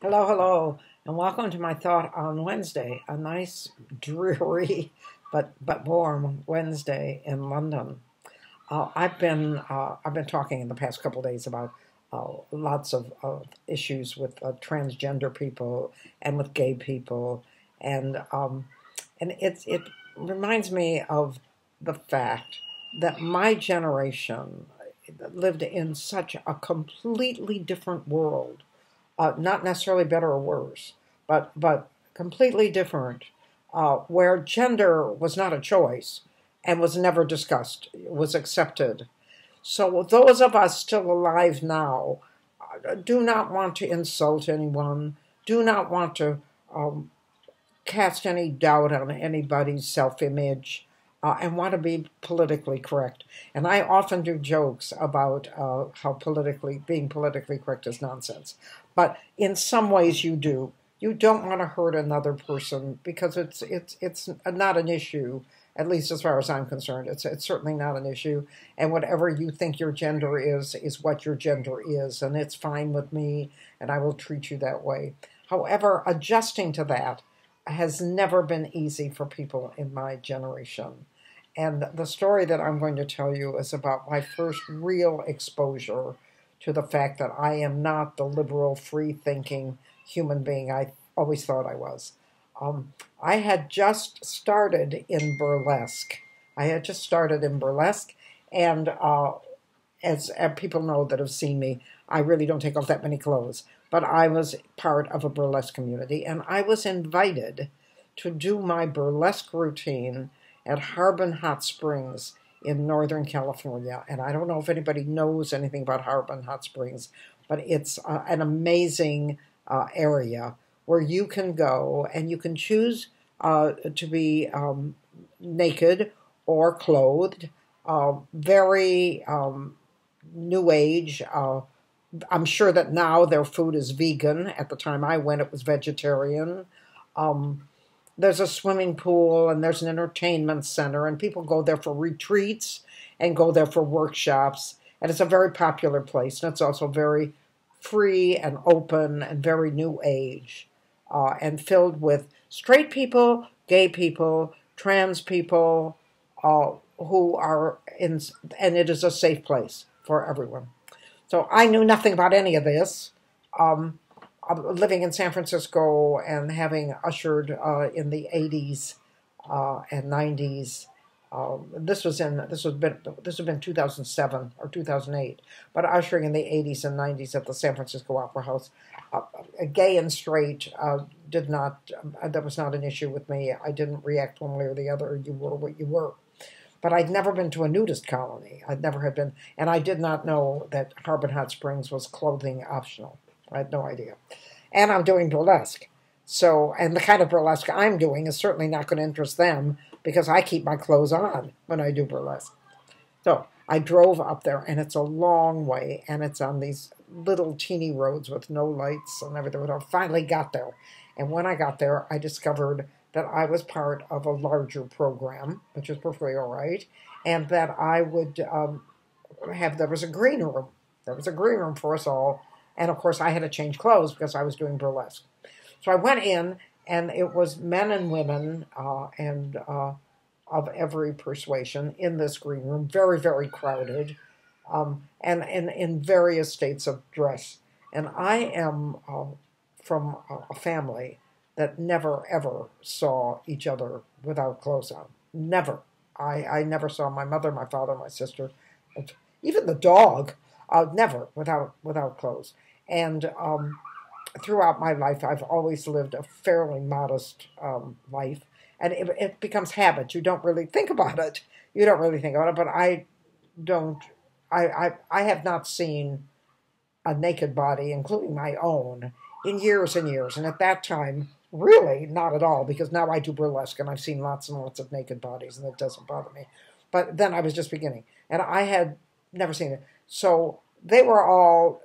Hello, hello, and welcome to my thought on Wednesday, a nice, dreary, but warm Wednesday in London. I've been talking in the past couple of days about lots of issues with transgender people and with gay people, and it reminds me of the fact that my generation lived in such a completely different world, not necessarily better or worse, but completely different, where gender was not a choice and was never discussed, was accepted. So those of us still alive now do not want to insult anyone, do not want to um, cast any doubt on anybody's self-image, and want to be politically correct. And I often do jokes about how being politically correct is nonsense. But in some ways, you do. You don't want to hurt another person because it's not an issue. At least as far as I'm concerned, it's certainly not an issue. And whatever you think your gender is what your gender is, and it's fine with me, and I will treat you that way. However, adjusting to that has never been easy for people in my generation. And the story that I'm going to tell you is about my first real exposure to the fact that I am not the liberal, free thinking human being I always thought I was. I had just started in burlesque. I had just started in burlesque, and as people know that have seen me, I really don't take off that many clothes. But I was part of a burlesque community, and I was invited to do my burlesque routine at Harbin Hot Springs in Northern California. And I don't know if anybody knows anything about Harbin Hot Springs, but it's an amazing area where you can go and you can choose to be naked or clothed, very new age. I'm sure that now their food is vegan. At the time I went, it was vegetarian. Um, there's a swimming pool and there's an entertainment center, and people go there for retreats and go there for workshops. And it's a very popular place, and it's also very free and open and very new age, and filled with straight people, gay people, trans people, who are in, and it is a safe place for everyone. So I knew nothing about any of this. Um, Living in San Francisco and having ushered in the 80s and 90s. This had been 2007 or 2008, but ushering in the 80s and 90s at the San Francisco Opera House. Gay and straight did not. That was not an issue with me. I didn't react one way or the other. You were what you were. But I'd never been to a nudist colony. I'd never had been, and I did not know that Harbin Hot Springs was clothing optional. I had no idea. And I'm doing burlesque. So, and the kind of burlesque I'm doing is certainly not going to interest them because I keep my clothes on when I do burlesque. So I drove up there, and it's a long way, and it's on these little teeny roads with no lights and everything. But I finally got there. And when I got there, I discovered that I was part of a larger program, which is perfectly all right, and that I would there was a green room. There was a green room for us all. And of course, I had to change clothes because I was doing burlesque. So I went in, and it was men and women and of every persuasion in this green room, very, very crowded, and in various states of dress. And I am from a family that never, ever saw each other without clothes on. Never. I never saw my mother, my father, my sister, even the dog, never without clothes. And throughout my life, I've always lived a fairly modest life, and it becomes habit. You don't really think about it. You don't really think about it, but I don't. I have not seen a naked body, including my own, in years and years. And at that time, really not at all, because now I do burlesque and I've seen lots and lots of naked bodies, and it doesn't bother me. But then I was just beginning, and I had never seen it. So they were all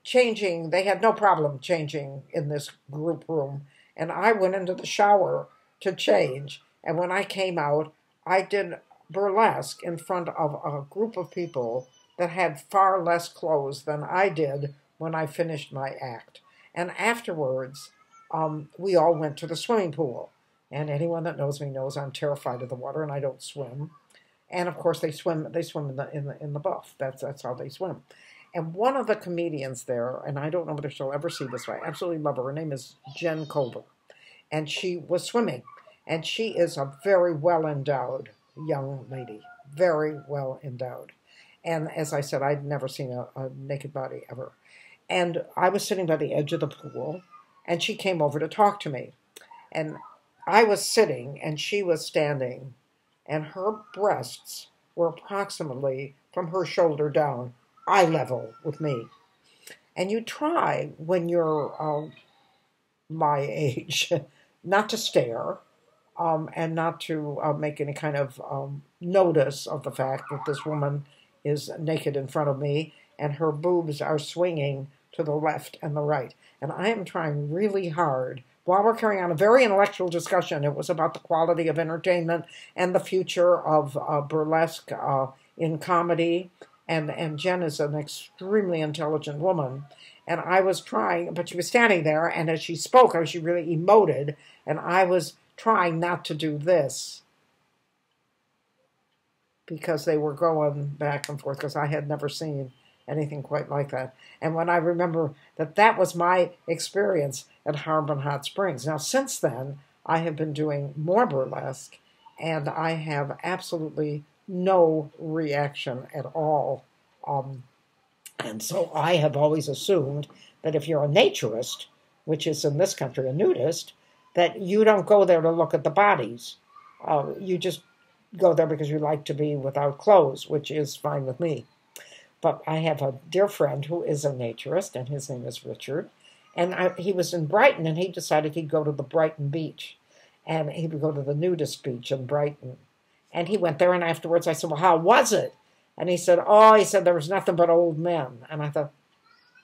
changing. They had no problem changing in this group room. And I went into the shower to change. And when I came out, I did burlesque in front of a group of people that had far less clothes than I did when I finished my act. And afterwards, we all went to the swimming pool. And anyone that knows me knows I'm terrified of the water and I don't swim. And of course, they swim. They swim in the buff. That's how they swim. And one of the comedians there, and I don't know whether she'll ever see this. I absolutely love her. Her name is Jen Colbert, and she was swimming, and she is a very well endowed young lady, very well endowed. And as I said, I'd never seen a naked body ever. And I was sitting by the edge of the pool, and she came over to talk to me. And I was sitting, and she was standing, and her breasts were approximately from her shoulder down, eye level with me. And you try when you're my age not to stare and not to make any kind of notice of the fact that this woman is naked in front of me and her boobs are swinging to the left and the right. And I am trying really hard while we're carrying on a very intellectual discussion. It was about the quality of entertainment and the future of burlesque in comedy. And Jen is an extremely intelligent woman. And I was trying, but she was standing there, and as she spoke, she really emoted, and I was trying not to do this because they were going back and forth, because I had never seen anything quite like that. And when I remember that was my experience at Harbin Hot Springs. Now, since then, I have been doing more burlesque, and I have absolutely no reaction at all. And so I have always assumed that if you're a naturist, which is in this country a nudist, that you don't go there to look at the bodies. You just go there because you like to be without clothes, which is fine with me. But I have a dear friend who is a naturist, and his name is Richard. And he was in Brighton, and he decided he'd go to the Brighton beach. And he would go to the nudist beach in Brighton. And he went there, and afterwards I said, well, how was it? And he said, there was nothing but old men. And I thought,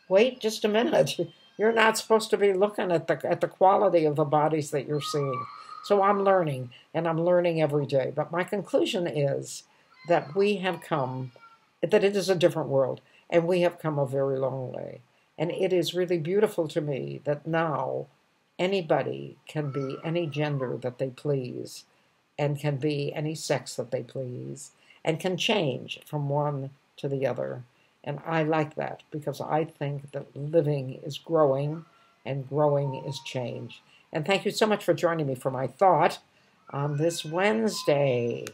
wait just a minute. You're not supposed to be looking at the quality of the bodies that you're seeing. So I'm learning, and I'm learning every day. But my conclusion is that we have come, that it is a different world, and we have come a very long way. And it is really beautiful to me that now anybody can be any gender that they please, and can be any sex that they please, and can change from one to the other. And I like that because I think that living is growing and growing is change. And thank you so much for joining me for my thought on this Wednesday.